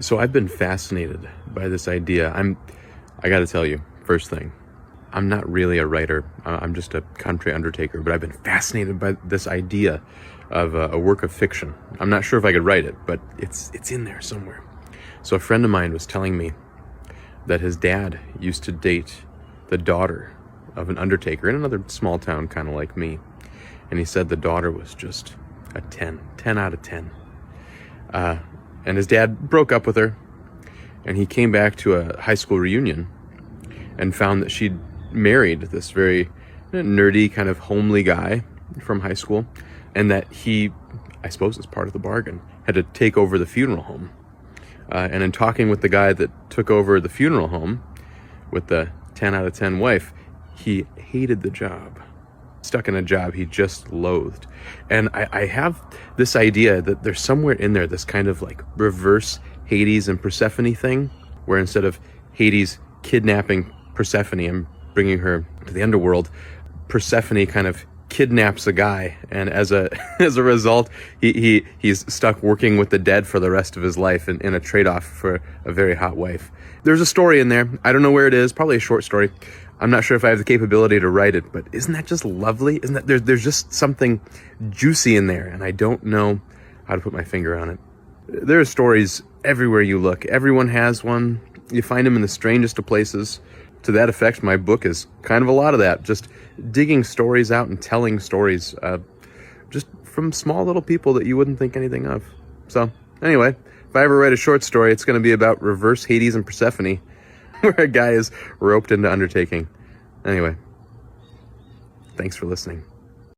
So I've been fascinated by this idea. I got to tell you, first thing, I'm not really a writer. I'm just a country undertaker, but I've been fascinated by this idea of a work of fiction. I'm not sure if I could write it, but it's in there somewhere. So a friend of mine was telling me that his dad used to date the daughter of an undertaker in another small town, kind of like me. And he said the daughter was just a 10 out of 10. And his dad broke up with her, and he came back to a high school reunion and found that she'd married this very nerdy, kind of homely guy from high school, and that he, I suppose as part of the bargain, had to take over the funeral home. And in talking with the guy that took over the funeral home with the 10 out of 10 wife, he hated the job. Stuck in a job he just loathed. And I have this idea that there's somewhere in there this kind of like reverse Hades and Persephone thing, where instead of Hades kidnapping Persephone and bringing her to the underworld, Persephone kind of kidnaps a guy, and as a result, he's stuck working with the dead for the rest of his life in a trade-off for a very hot wife. There's a story in there. I don't know where it is. Probably a short story. I'm not sure if I have the capability to write it, but isn't that just lovely? Isn't that there's just something juicy in there, and I don't know how to put my finger on it. There are stories everywhere you look. Everyone has one. You find them in the strangest of places. To that effect, my book is kind of a lot of that. Just digging stories out and telling stories just from small little people that you wouldn't think anything of. So anyway, if I ever write a short story, it's going to be about reverse Hades and Persephone, where a guy is roped into undertaking. Anyway, thanks for listening.